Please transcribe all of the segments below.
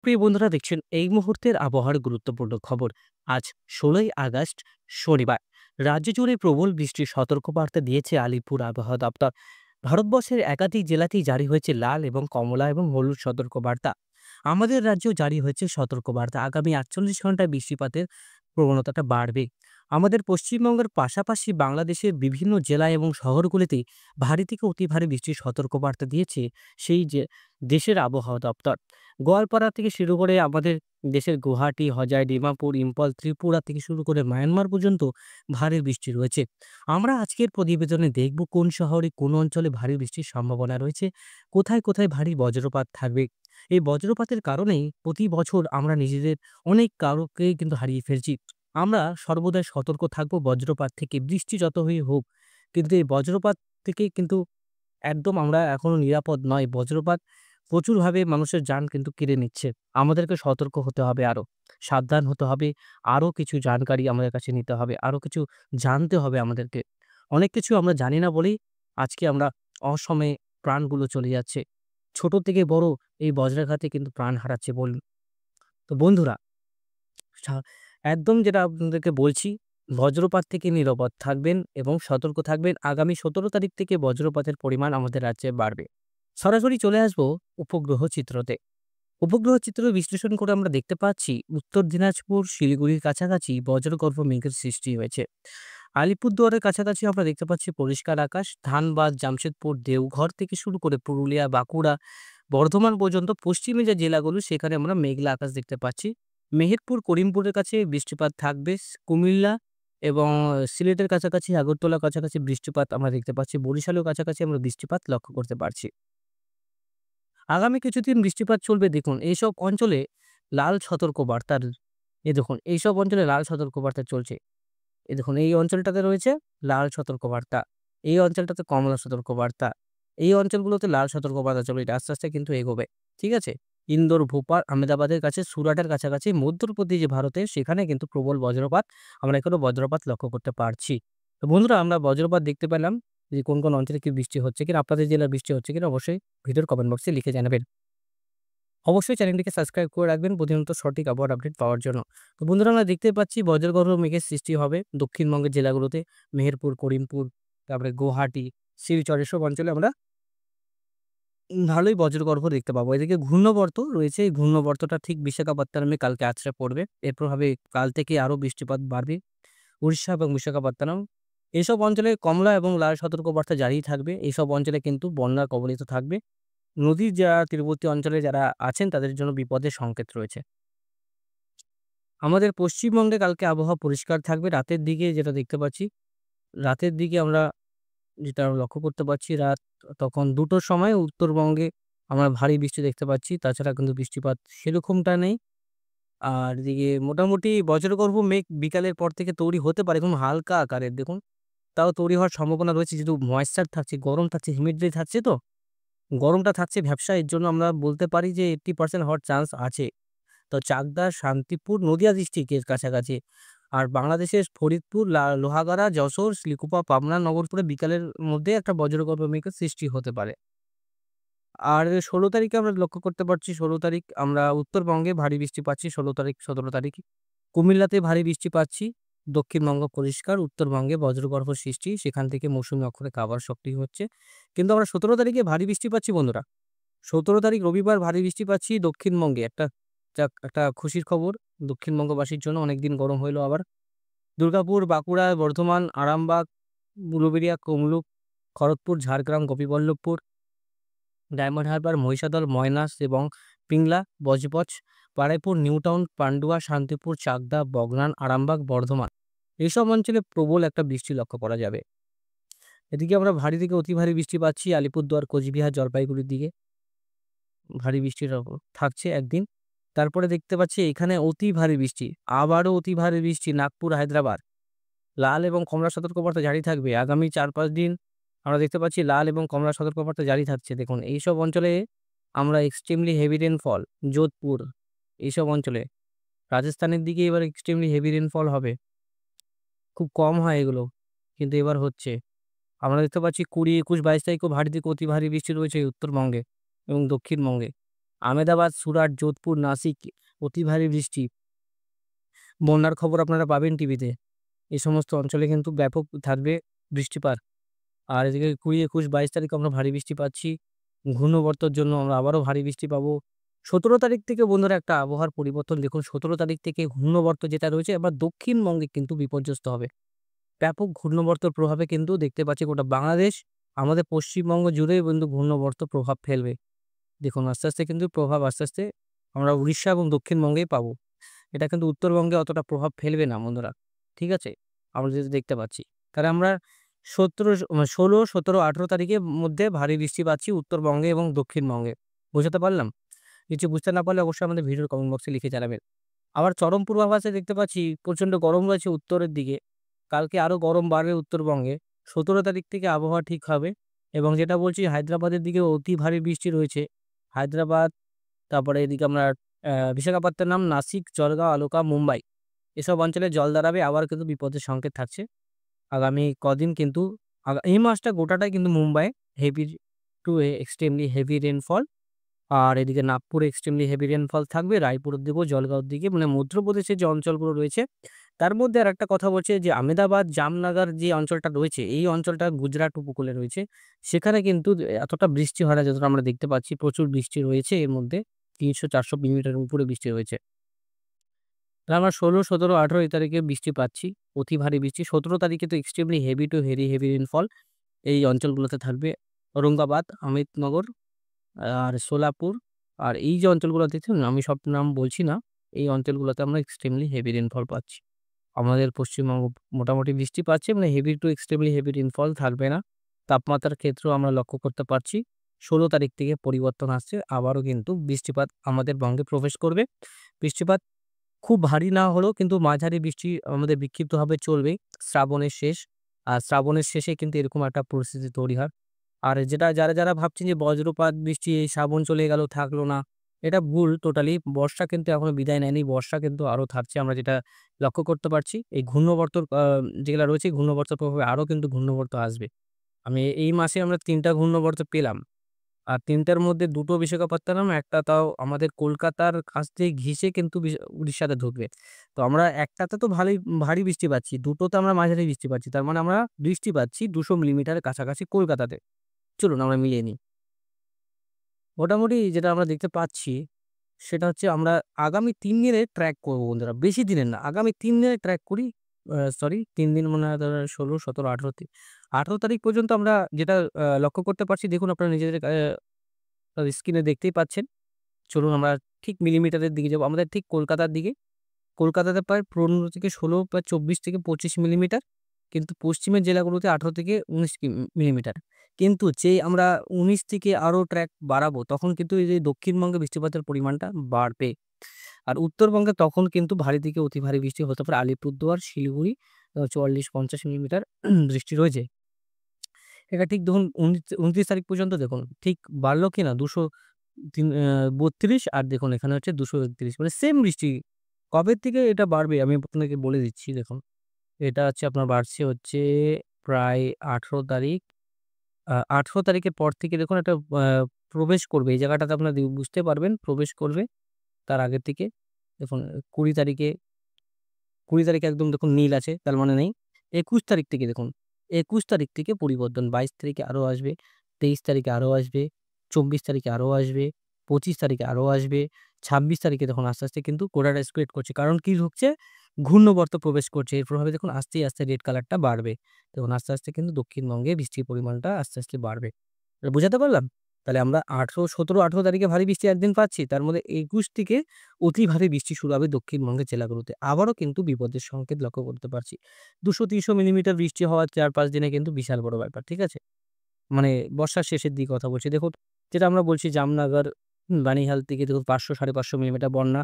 প্রিয় বন্ধুরা, দেখছেন এই মুহূর্তের আবহাওয়ার গুরুত্বপূর্ণ খবর। আজ ১৬ই আগস্ট, শনিবার। রাজ্য জুড়ে প্রবল বৃষ্টির সতর্কবার্তা দিয়েছে আলিপুর আবহাওয়া দপ্তর। ভারতবর্ষের একাধিক জেলাতেই জারি হয়েছে লাল এবং কমলা এবং হলুদ সতর্কবার্তা। আমাদের রাজ্যেও জারি হয়েছে সতর্কবার্তা। আগামী ৪৮ ঘন্টায় বৃষ্টিপাতের প্রবণতাটা বাড়বে। আমাদের পশ্চিমবঙ্গের পাশাপাশি বাংলাদেশের বিভিন্ন জেলা এবং শহরগুলিতে ভারী থেকে অতি ভারী বৃষ্টির সতর্কবার্তা দিয়েছে সেই যে দেশের আবহাওয়া দপ্তর। গোয়ালপাড়া থেকে শুরু করে আমাদের দেশের গুয়াহাটি, হজাই, ডিমাপুর, ইম্ফল, ত্রিপুরা থেকে শুরু করে মায়ানমার পর্যন্ত ভারী বৃষ্টি রয়েছে। আমরা আজকের প্রতিবেদনে দেখব কোন শহরে, কোন অঞ্চলে ভারী বৃষ্টির সম্ভাবনা রয়েছে, কোথায় কোথায় ভারী বজ্রপাত থাকবে। এই বজ্রপাতের কারণেই প্রতি বছর আমরা নিজেদের অনেক কারোকে কিন্তু হারিয়ে ফেলছি। আমরা সর্বদাই সতর্ক থাকবো বজ্রপাত থেকে। বৃষ্টি যতই হোক, কিন্তু এই বজ্রপাত থেকে কিন্তু একদম আমরা এখনো নিরাপদ নয়। বজ্রপাত প্রচুরভাবে মানুষের জান কিন্তু কেড়ে নিচ্ছে। আমাদেরকে সতর্ক হতে হবে আরো। সাবধান হতে হবে। আরো কিছু জানকারি আমাদের কাছে নিতে হবে। আরো কিছু জানতে হবে আমাদেরকে। অনেক কিছু আমরা জানি না বলেই আজকে আমরা অসময়ে প্রাণগুলো চলে যাচ্ছে। ছোট থেকে বড় এই বজ্রাঘাতে কিন্তু প্রাণ হারাচ্ছে বলুন। তো বন্ধুরা, সা একদম যেটা আপনাদেরকে বলছি, বজ্রপাত থেকে নিরাপদ থাকবেন এবং সতর্ক থাকবেন। আগামী ১৭ তারিখ থেকে বজ্রপাতের পরিমাণ আমাদের রাজ্যে বাড়বে। সরাসরি চলে আসবো উপগ্রহ চিত্রতে। উপগ্রহ চিত্র বিশ্লেষণ করে আমরা দেখতে পাচ্ছি উত্তর দিনাজপুর, শিলিগুড়ির কাছাকাছি বজ্রগর্ভ মেঘের সৃষ্টি হয়েছে। আলিপুরদুয়ারের কাছাকাছি আমরা দেখতে পাচ্ছি পরিষ্কার আকাশ। ধানবাদ, জামশেদপুর, দেওঘর থেকে শুরু করে পুরুলিয়া, বাঁকুড়া, বর্ধমান পর্যন্ত পশ্চিমে যে জেলাগুলো সেখানে আমরা মেঘলা আকাশ দেখতে পাচ্ছি। মেহেরপুর, করিমপুরের কাছে বৃষ্টিপাত থাকবে। কুমিল্লা এবং সিলেটের কাছাকাছি, আগরতলার কাছাকাছি বৃষ্টিপাত আমরা দেখতে পাচ্ছি। বরিশালের কাছাকাছি আমরা বৃষ্টিপাত লক্ষ্য করতে পারছি। আগামী কিছুদিন বৃষ্টিপাত চলবে দেখুন। এইসব অঞ্চলে লাল সতর্কবার্তার দেখুন এইসব অঞ্চলে লাল সতর্কবার্তা চলছে। দেখুন এই অঞ্চলটাতে রয়েছে লাল সতর্কবার্তা। এই অঞ্চলটাতে কমলা সতর্কবার্তা। এই অঞ্চলগুলোতে লাল সতর্কবার্তা চলবে। এটা আস্তে, আস্তে কিন্তু এগোবে। ঠিক আছে? ইন্দোর, ভোপাল, আহমেদাবাদের কাছে, সুরাটের কাছাকাছি, মধ্যপ্রদেশ যে ভারতের সেখানে কিন্তু প্রবল বজ্রপাত। আমরা এখনো বজ্রপাত লক্ষ্য করতে পারছি। তো বন্ধুরা, আমরা বজ্রপাত দেখতে পেলাম যে কোন, কোন অঞ্চলে কি বৃষ্টি হচ্ছে কিনা, আপনাদের জেলায় বৃষ্টি হচ্ছে কিনা অবশ্যই ভিডিওর কমেন্ট বক্সে লিখে জানাবেন। অবশ্যই চ্যানেলটিকে সাবস্ক্রাইব করে রাখবেন প্রতিনিয়ত সঠিক আবহাওয়ার আপডেট পাওয়ার জন্য। তো বন্ধুরা, আমরা দেখতে পাচ্ছি বজ্রগর্ভ মেঘের সৃষ্টি হবে দক্ষিণবঙ্গের জেলাগুলোতে। মেহেরপুর, করিমপুর, তারপরে গুয়াহাটি, শিলচর এসব অঞ্চলে আমরা ভালোই বজ্রগর্ভ দেখতে পাবো। এদিকে ঘূর্ণবর্ত রয়েছে। এই ঘূর্ণবর্তটা ঠিক বিশাখাপত্তনমে কালকে আছড়ে পড়বে। এর প্রভাবে কাল থেকে আরো বৃষ্টিপাত বাড়বে উড়িষ্যা এবং বিশাখাপত্তনম। এসব অঞ্চলে কমলা এবং লাল সতর্কবার্তা জারি থাকবে। এইসব অঞ্চলে কিন্তু বন্যার কবলিত থাকবে। নদীর যারা তীরবর্তী অঞ্চলে যারা আছেন তাদের জন্য বিপদের সংকেত রয়েছে। আমাদের পশ্চিমবঙ্গে কালকে আবহাওয়া পরিষ্কার থাকবে। রাতের দিকে যেটা দেখতে পাচ্ছি, রাতের দিকে আমরা যেটা লক্ষ্য করতে পারছি, রাত তখন ২ টোর সময় উত্তরবঙ্গে আমরা ভারী বৃষ্টি দেখতে পাচ্ছি। তাছাড়া কিন্তু বৃষ্টিপাত সেরকমটা নেই। আর এদিকে মোটামুটি বজ্রগর্ভ মেঘ বিকালের পর থেকে তৈরি হতে পারে, এবং হালকা আকারের দেখুন। তাও তৈরি হওয়ার সম্ভাবনা রয়েছে যেহেতু ময়েশ্চার থাকছে, গরম থাকছে, হিউমিডিটি থাকছে তো। গরমটা থাকছে ভ্যাপসা, এর জন্য আমরা বলতে পারি যে 80% হওয়ার চান্স আছে। তো চাকদা, শান্তিপুর, নদিয়া ডিস্ট্রিক্টের কাছাকাছি। আর বাংলাদেশের ফরিদপুর, লোহাগাড়া, যশোর, শিলকুপা, পাবনা, নগরপুরে বিকালের মধ্যে একটা বজ্রগর্ভ মেঘের সৃষ্টি হতে পারে। আর ১৬ তারিখে আমরা লক্ষ্য করতে পারছি, ১৬ তারিখ আমরা উত্তরবঙ্গে ভারী বৃষ্টি পাচ্ছি। ১৬ তারিখ, ১৭ তারিখ কুমিল্লাতে ভারী বৃষ্টি পাচ্ছি। দক্ষিণবঙ্গ পরিষ্কার, উত্তরবঙ্গে বজ্রগর্ভ সৃষ্টি, সেখান থেকে মৌসুমী অক্ষরেখা আবার সক্রিয় হচ্ছে। কিন্তু আমরা ১৭ তারিখে ভারী বৃষ্টি পাচ্ছি বন্ধুরা। ১৭ তারিখ রবিবার ভারী বৃষ্টি পাচ্ছি দক্ষিণবঙ্গে। একটা খুশির খবর দক্ষিণবঙ্গবাসীর জন্য। অনেকদিন গরম হইলো আবার। দুর্গাপুর, বাঁকুড়া, বর্ধমান, আরামবাগ, উলুবেড়িয়া, তমলুক, খড়গপুর, ঝাড়গ্রাম, গোপীবল্লভপুর, ডায়মন্ড হারবার, মহিষাদল, ময়নাস এবং পিংলা, বজবজ, বারুইপুর, নিউটাউন, পান্ডুয়া, শান্তিপুর, চাকদা, বগনান, আরামবাগ, বর্ধমান এইসব অঞ্চলে প্রবল একটা বৃষ্টি লক্ষ্য করা যাবে। এদিকে আমরা ভারী থেকে অতি ভারী বৃষ্টি পাচ্ছি আলিপুরদুয়ার, কোচবিহার, জলপাইগুড়ির দিকে। ভারী বৃষ্টির থাকছে একদিন। তারপরে দেখতে পাচ্ছি এখানে অতি ভারী বৃষ্টি। আবারও অতি ভারী বৃষ্টি নাগপুর, হায়দ্রাবাদ। লাল এবং কমলা সতর্কবার্তা জারি থাকবে। আগামী ৪-৫ দিন আমরা দেখতে পাচ্ছি লাল এবং কমলা সতর্কবার্তা জারি থাকছে। দেখুন এইসব অঞ্চলে আমরা এক্সট্রিমলি হেভি রেইনফল, যোধপুর এইসব অঞ্চলে, রাজস্থানের দিকে এবার এক্সট্রিমলি হেভি রেইনফল হবে। খুব কম হয় এগুলো, কিন্তু এবার হচ্ছে। আমরা দেখতে পাচ্ছি ২০, ২১, ২২ তারিখেও ভারী থেকে অতি ভারী বৃষ্টি রয়েছে উত্তরবঙ্গে এবং দক্ষিণবঙ্গে। আমেদাবাদ, সুরাট, যোধপুর, নাসিক অতি ভারী বৃষ্টি। বন্যার খবর আপনারা পাবেন টিভিতে। এই সমস্ত অঞ্চলে কিন্তু ব্যাপক থাকবে বৃষ্টিপাত। আর এদিকে ২০, ২১, ২২ তারিখ আমরা ভারী বৃষ্টি পাচ্ছি। ঘূর্ণবর্তর জন্য আমরা আবারও ভারী বৃষ্টি পাবো। ১৭ তারিখ থেকে বন্ধুরা একটা আবহাওয়ার পরিবর্তন দেখুন। ১৭ তারিখ থেকে ঘূর্ণবর্ত যেটা রয়েছে এবার দক্ষিণবঙ্গে কিন্তু বিপর্যস্ত হবে। ব্যাপক ঘূর্ণবর্তের প্রভাবে কিন্তু দেখতে পাচ্ছি গোটা বাংলাদেশ, আমাদের পশ্চিমবঙ্গ জুড়েই কিন্তু ঘূর্ণবর্ত প্রভাব ফেলবে। দেখুন আস্তে, আস্তে কিন্তু প্রভাব আস্তে, আস্তে আমরা উড়িষ্যা এবং দক্ষিণবঙ্গেই পাবো। এটা কিন্তু উত্তরবঙ্গে অতটা প্রভাব ফেলবে না বন্ধুরা। ঠিক আছে? আমরা যেটা দেখতে পাচ্ছি। তাহলে আমরা ১৬, ১৭, ১৮ তারিখের মধ্যে ভারী বৃষ্টি পাচ্ছি উত্তরবঙ্গে এবং দক্ষিণবঙ্গে। বোঝাতে পারলাম? কিছু বুঝতে না পারলে অবশ্যই আমাদের ভিডিওর কমেন্ট বক্সে লিখে জানাবেন। আবার চরম পূর্বাভাসে দেখতে পাচ্ছি প্রচণ্ড গরম রয়েছে উত্তরের দিকে। কালকে আরো গরম বাড়বে উত্তরবঙ্গে। ১৭ তারিখ থেকে আবহাওয়া ঠিক হবে এবং যেটা বলছি হায়দ্রাবাদের দিকে অতি ভারী বৃষ্টি রয়েছে। হায়দ্রাবাদ, তারপরে এদিকে আমরা বিশাখাপত্তনম, নাসিক, জলগাঁও, আলোকা, মুম্বাই এসব অঞ্চলে জল দাঁড়াবে। আবার কিন্তু বিপদের সংকেত থাকছে। আগামী কদিন কিন্তু এই মাসটা গোটাটাই কিন্তু মুম্বাইয়ে heavy to extremely heavy rainfall. আর এদিকে নাগপুরে এক্সট্রিমলি হেভি রেইনফল থাকবে। রায়পুরের দিকেও, জলগাঁওর দিকে মানে মধ্যপ্রদেশের যে অঞ্চলগুলো রয়েছে তার মধ্যে আরেকটা কথা বলছে যে আমেদাবাদ, জামনগর যে অঞ্চলটা রয়েছে এই অঞ্চলটা গুজরাট উপকূলে রয়েছে। সেখানে কিন্তু এতটা বৃষ্টি হয় না যতটা আমরা দেখতে পাচ্ছি। প্রচুর বৃষ্টি রয়েছে এর মধ্যে ৩০০-৪০০ মিলিমিটারের উপরে বৃষ্টি রয়েছে। তাহলে আমরা ১৬, ১৭, ১৮ এই তারিখে বৃষ্টি পাচ্ছি। অতি ভারী বৃষ্টি। ১৭ তারিখে তো extremely heavy two heavy rainfall এই অঞ্চলগুলোতে থাকবে। ঔরঙ্গাবাদ, অমিতনগর আর সোলাপুর আর এই যে অঞ্চলগুলো দেখছেন আমি সব নাম বলছি না। এই অঞ্চলগুলোতে আমরা এক্সট্রিমলি হেভি রেইনফল পাচ্ছি। আমাদের পশ্চিমবঙ্গ মোটামুটি বৃষ্টি পাচ্ছে মানে heavy to extremely heavy rainfall থাকবে না। তাপমাত্রার ক্ষেত্রেও আমরা লক্ষ্য করতে পারছি ১৬ তারিখ থেকে পরিবর্তন আসছে। আবারও কিন্তু বৃষ্টিপাত আমাদের বঙ্গে প্রবেশ করবে। বৃষ্টিপাত খুব ভারী না হলেও কিন্তু মাঝারি বৃষ্টি আমাদের বিক্ষিপ্তভাবে চলবেই। শ্রাবণের শেষ। আর শ্রাবণের শেষে কিন্তু এরকম একটা পরিস্থিতি তৈরি হয়। আর যেটা যারা ভাবছেন যে বজ্রপাত বৃষ্টি এই শ্রাবণ চলে গেল থাকলো না, এটা ভুল টোটালি। বর্ষা কিন্তু এখনো বিদায় নেয়নি। বর্ষা কিন্তু আরো থাকছে। আমরা যেটা লক্ষ্য করতে পারছি। এই ঘূর্ণবর্ত যেগুলা রয়েছে ঘূর্ণবর্তের প্রভাবে আরো কিন্তু ঘূর্ণবর্ত আসবে। এই মাসে আমরা ৩ টা ঘূর্ণবর্ত পেলাম। আর ৩ টার মধ্যে ২ টো বিশাখাপত্তনম, একটা তাও আমাদের কলকাতার কাছ দিয়ে ঘিসে কিন্তু উড়িষ্যাতে ঢুকবে। তো আমরা একটাতে তো ভারী বৃষ্টি পাচ্ছি, ২ টোতে আমরা মাঝারি বৃষ্টি পাচ্ছি। তার মানে আমরা বৃষ্টি পাচ্ছি ২০০ মিলিমিটারের কাছাকাছি কলকাতাতে। চলুন আমরা মিলিয়ে নিই। মোটামুটি যেটা আমরা দেখতে পাচ্ছি সেটা হচ্ছে আমরা আগামী ৩ দিনের ট্র্যাক করব বন্ধুরা। বেশি দিনের না। আগামী ৩ দিনের ট্র্যাক করি। সরি ৩ দিন মনে হয় ধরেন ১৬, ১৭, ১৮ ১৮ তারিখ পর্যন্ত আমরা যেটা লক্ষ্য করতে পারছি দেখুন আপনারা নিজেদের স্ক্রিনে দেখতেই পাচ্ছেন। চলুন আমরা ঠিক মিলিমিটারের দিকে যাবো। আমাদের ঠিক কলকাতার দিকে। কলকাতাতে প্রায় ১৫ থেকে ১৬ বা ২৪ থেকে ২৫ মিলিমিটার। কিন্তু পশ্চিমের জেলাগুলোতে ১৮ থেকে ১৯ মিলিমিটার। কিন্তু যেই আমরা ১৯ থেকে আরো ট্র্যাক বাড়াবো তখন কিন্তু এই যে দক্ষিণবঙ্গে বৃষ্টিপাতের পরিমাণটা বাড়বে। আর উত্তরবঙ্গে তখন কিন্তু ভারী থেকে অতি ভারী বৃষ্টি হতে পারে। আলিপুরদুয়ার, শিলিগুড়ি ৪০-৫০ মিলিমিটার বৃষ্টি রয়েছে। এটা ঠিক দেখুন ২৯ তারিখ পর্যন্ত দেখুন ঠিক বাড়লো কিনা ৩২ আর দেখুন এখানে হচ্ছে ২৩১ মানে সেম বৃষ্টি। কবে থেকে এটা বাড়বে আমি আপনাকে বলে দিচ্ছি দেখুন। এটা হচ্ছে আপনার বাড়ছে হচ্ছে প্রায় ১৮ তারিখ। ১৮ তারিখের পর থেকে দেখুন একটা প্রবেশ করবে। এই জায়গাটাতে আপনারা বুঝতে পারবেন প্রবেশ করবে তার আগের থেকে। দেখুন ২০ তারিখে ২০ তারিখে একদম দেখুন নীল আছে তার মানে নেই। ২১ তারিখ থেকে দেখুন, ২১ তারিখ থেকে পরিবর্তন। ২২ তারিখে আরো আসবে, ২৩ তারিখে আরো আসবে, ২৪ তারিখে আরো আসবে, ২৫ তারিখে আরো আসবে, ২৬ তারিখে দেখুন আস্তে, আস্তে কিন্তু গোটাটা স্প্রেড করছে। কারণ কি ঢুকছে? ঘূর্ণবর্ত প্রবেশ করছে। এর প্রভাবে দেখুন আস্তে, আস্তে রেড কালারটা বাড়বে। দেখুন আস্তে, আস্তে কিন্তু দক্ষিণবঙ্গে বৃষ্টির পরিমাণটা আস্তে, আস্তে বাড়বে। এটা বুঝাতে পারলাম? তাহলে আমরা ১৮, ১৭, ১৮ তারিখে ভারী বৃষ্টি একদিন পাচ্ছি। তার মধ্যে ২১ থেকে অতি ভারী বৃষ্টি শুরু হবে দক্ষিণবঙ্গের জেলাগুলোতে। আবারও কিন্তু বিপদের সংকেত লক্ষ্য করতে পারছি। ২০০-৩০০ মিলিমিটার বৃষ্টি হওয়া ৪-৫ দিনে কিন্তু বিশাল বড় ব্যাপার। ঠিক আছে? মানে বর্ষার শেষের দিকে কথা বলছি। দেখুন যেটা আমরা বলছি জামনগর, বানিহাল থেকে দেখুন ৫০০, ৫৫০ মিলিমিটার বন্যা।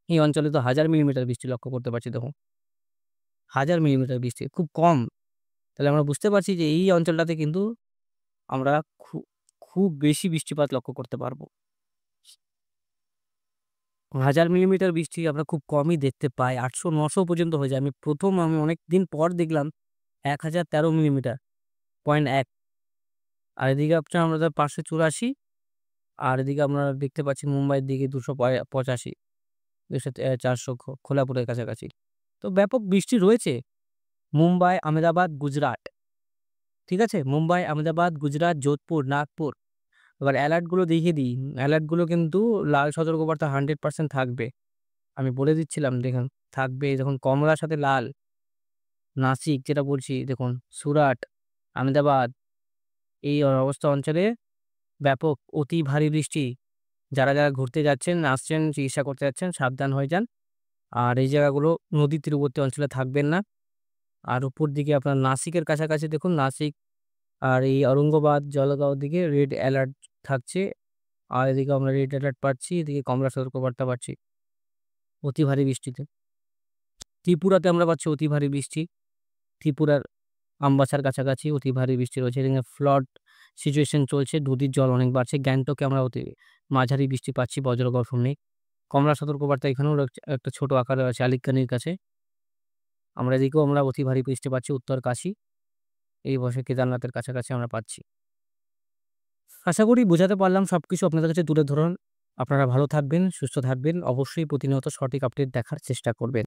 এই অঞ্চলে তো ১০০০ মিলিমিটার বৃষ্টি লক্ষ্য করতে পারছি দেখুন। ১০০০ মিলিমিটার বৃষ্টি খুব কম। তাহলে আমরা বুঝতে পারছি যে এই অঞ্চলটাতে কিন্তু আমরা খুব বেশি বৃষ্টিপাত লক্ষ্য করতে পারব। ১০০০ মিলিমিটার বৃষ্টি আমরা খুব কমই দেখতে পাই। ৮০০, ৯০০ পর্যন্ত হয়ে যায়। আমি অনেকদিন পর দেখলাম ১০১৩ মিলিমিটার, ০.১। আর এদিকে আপনার আমাদের ৫৮৪ আর এদিকে আপনারা দেখতে পাচ্ছেন মুম্বাইয়ের দিকে 285, 400 খোলাপুরের কাছাকাছি। তো ব্যাপক বৃষ্টি রয়েছে মুম্বাই, আহমেদাবাদ, গুজরাট। ঠিক আছে? মুম্বাই, আহমেদাবাদ, গুজরাট, যোধপুর, নাগপুর। এবার অ্যালার্ট গুলো দেখিয়ে দিই। অ্যালার্ট গুলো কিন্তু লাল সতর্কবার্তা 100% থাকবে। আমি বলে দিচ্ছিলাম দেখুন, থাকবে দেখুন কমলার সাথে লাল। নাসিক যেটা বলছি দেখুন, সুরাট, আহমেদাবাদ এই অবস্থা অঞ্চলে ব্যাপক অতি ভারী বৃষ্টি। যারা ঘুরতে যাচ্ছেন, আসছেন, চিকিৎসা করতে যাচ্ছেন সাবধান হয়ে যান। আর এই জায়গাগুলো নদীর তীরবর্তী অঞ্চলে থাকবেন না। আর উপর দিকে আপনার নাসিকের কাছাকাছি দেখুন, নাসিক আর এই ঔরঙ্গাবাদ, জলগাঁওর দিকে রেড অ্যালার্ট থাকছে। আর এদিকে আমরা রেড অ্যালার্ট পাচ্ছি, এদিকে কমলা সতর্কবার্তা পাচ্ছি অতি ভারী বৃষ্টিতে। ত্রিপুরাতে আমরা পাচ্ছি অতি ভারী বৃষ্টি। ত্রিপুরার আমবাসার কাছাকাছি অতি ভারী বৃষ্টি রয়েছে। এখানে ফ্লাড সিচুয়েশন চলছে, নদীর জল অনেক বাড়ছে। গ্যাংটকে আমরা অতি মাঝারি বৃষ্টি পাচ্ছি, বজ্রগর্ভ নেই। কমলা সতর্কবার্তা এখানেও একটা ছোট আকারে আছে আলিকানির কাছে। এদিকেও আমরা অতি ভারী বৃষ্টি পাচ্ছি উত্তর কাশী, এই বছর কেদারনাথের কাছাকাছি আমরা পাচ্ছি। আশা করি বোঝাতে পারলাম সবকিছু আপনাদের কাছে তুলে ধরুন। আপনারা ভালো থাকবেন, সুস্থ থাকবেন। অবশ্যই প্রতিনিয়ত সঠিক আপডেট দেখার চেষ্টা করবেন।